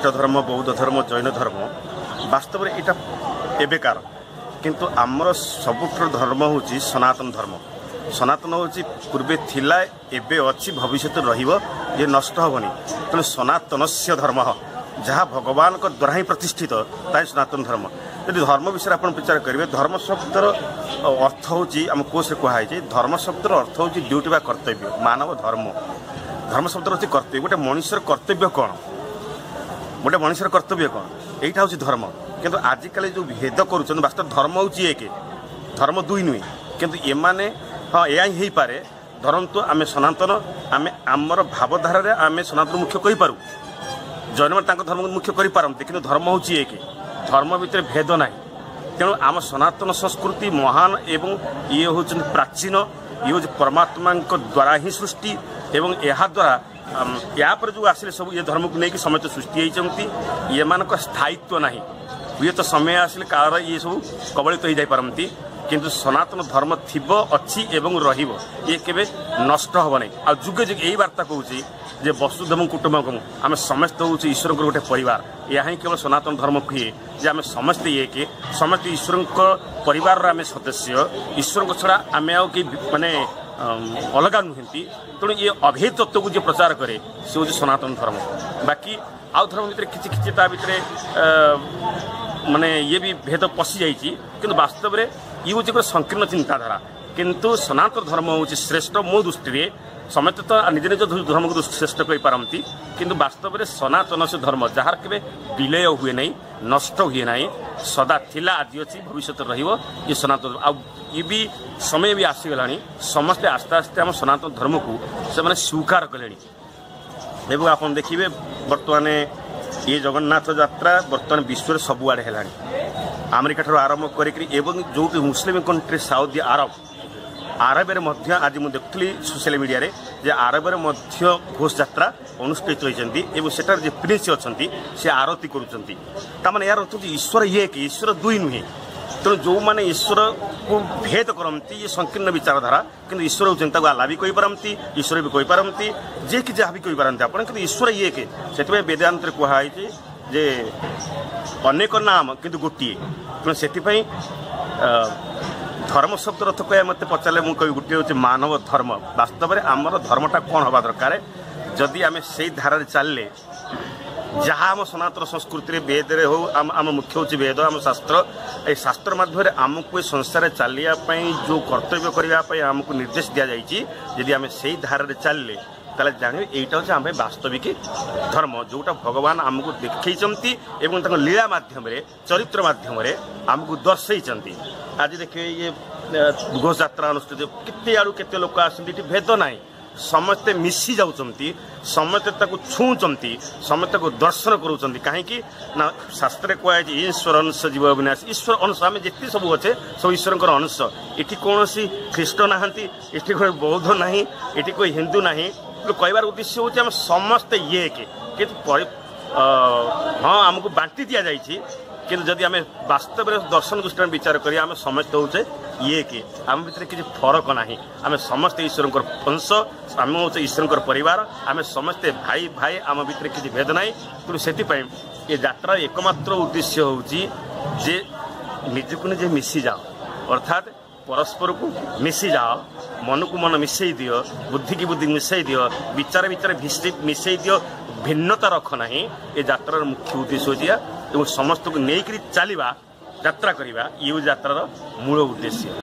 धर्म बौद्ध धर्म जैन धर्म वास्तव में यहाँ एवेकार किंतु आमर सबुठ धर्म हूँ सनातन धर्म। सनातन हूँ पूर्वे थिला एबे अच्छी भविष्य ये नष्ट हेनी तेणु सनातन से धर्म जहाँ भगवान द्वारा ही प्रतिष्ठित ताई सनातन धर्म। यदि धर्म विषय आप विचार करेंगे धर्म शब्दर अर्थ हूँ आम कोष कहुई धर्म शब्दर अर्थ हूँ ड्यूटी बा कर्तव्य मानव धर्म। धर्म शब्दर हूँ कर्तव्य गोटे मनुष्यर कर्तव्य कौन गोटे मनुष्यर कर्तव्य कौन यहीटा हूँ धर्म। किंतु आजिकल जो भेद कर वास्तव धर्म हूँ एक धर्म दुई नुहे किंतु एमाने हाँ या ही पारे धरतु आम सनातन आम आमर भावधारा आम सनातन मुख्य कहीपरू जैन मैंने धर्म मुख्य करते कि धर्म हूँ एक धर्म भितर भेद ना तेणु आम सनातन संस्कृति महान एवं ये हूँ प्राचीन ये हूँ परमात्मा द्वारा ही सृष्टि एवं यह द्वारा या पर जो आसिले सब ये धर्म को लेकिन समस्त सृष्टि होती ये मान स्थायित्व ना हुए तो समय आसिले काल ये सब कबलित हो जापारती किंतु सनातन धर्म थिब अच्छी एवं रहिबो ये केबे नष्ट हो नहीं। आ जुगे जुगे यही वार्ता कहूँ जे वसुधैव कुटुंबकम आम समस्त हूँ ईश्वर गोटे परिवार यह ही केवल सनातन धर्म कहे जे आम समस्त एक समस्त ईश्वर परिवार आम सदस्य ईश्वर को छड़ा आम कि माने अलग नुहति तेणु ये अभेद तत्व को जो प्रचार करे से हूँ सनातन धर्म। बाकी आउ धर्म भितर किसी भितर माने ये भी भेद पशि जाइए किंतु वास्तव में ये हूँ गोटे संकीर्ण चिंताधारा किंतु सनातन धर्म हूँ श्रेष्ठ मो दृष्टि समस्त तो निज निज धर्म को श्रेष्ठ कहीपारती किंतु वास्तव में सनातन से धर्म जार के विलय हुए नहीं नष्ट हुए नहीं सदा थिला आज अच्छी भविष्य ये सनातन आ ये भी समय भी आसीगला समस्ते आस्ते आस्ते आम सनातन धर्म को से स्वीकार कले एवं आप देखिए बर्तमान ये जगन्नाथ यात्रा बर्तमान विश्व सबुआड़े है अमेरिका ठार आरंभ कर जो मुस्लिम कंट्री साउदी आरब आज मुझे देखी सोशल मीडिया रे जे आरब घोष यात्रा अनुष्ठित होती सेठार जे प्रिंस अच्छा से आरती करुँच यार ईश्वर एक ईश्वर दुई नुहे तेणु जो मैंने ईश्वर को भेद करती ये संकीर्ण विचारधारा कि ईश्वर होता आला भी कहीपारती ईश्वर भी कहीपारती जे कि जहाँ भी कहीपारती आप ईश्वर एक से वेदांत कहुई जे अनेक नाम किंतु गोटे तेणु से धर्म शब्द अर्थ कह मत पचारे मुझे गोटे हूँ मानव धर्म वास्तव में आमर धर्मटा कौन हवा दरकार जदि आम से धारा चलले जहाँ आम सनातन संस्कृति वेद हो आम मुख्य हूँ वेद आम शास्त्र ये शास्त्र माध्यम आमको ये संसार चलियापाई जो कर्तव्य करने आमको निर्देश दि जाइए यदि आम से धारा चलले ताले जाने यहाँ हूँ आम वास्तविक धर्म जोटा भगवान आमको देखते एवं लीला मध्यम चरित्र मध्यम आमको दर्शे। आज देखिए ये घोष यात्रा अनुष्ठित केते आड़ू केते लोक आसती भेद ना समस्ते मिसी जाउचंती समस्ते छुँच समस्ते दर्शन करूँ कहीं ना शास्त्र कहुए ईश्वर अंश जीव अविनाश ईश्वर अंश आम जिते सब अच्छे सब ईश्वर अंश इटी कौन ख्रीष्ट नहांती इटी कोई बौद्ध ना इटी कोई हिंदू ना कहबार उद्देश्य हूँ आम समस्ते ये कि हाँ आमको बांटी दि जाइए किंतु जदि आम वास्तव में दर्शन दृष्टि विचार करें आम समस्त होचे ये कि आम भर किसी फरक ना आम समस्त ईश्वर अंश आम हूँ ईश्वर परिवार आम समस्ते भाई भाई आम भर किसी भेद ना तेणु से ये यात्रा एकमात्र उद्देश्य हूँ जे निज को निजे मिसी जाओ अर्थात परस्पर को मिसी जाओ मन को मन मिसई दियो बुद्धि की बुद्धि मिसई दियो विचार विचार मिसई दियो भिन्नता रख ना ये यात्रार मुख्य उद्देश्य हो समस्त को लेकर चलवा यात्रा करवा ये यात्रार मूल उद्देश्य।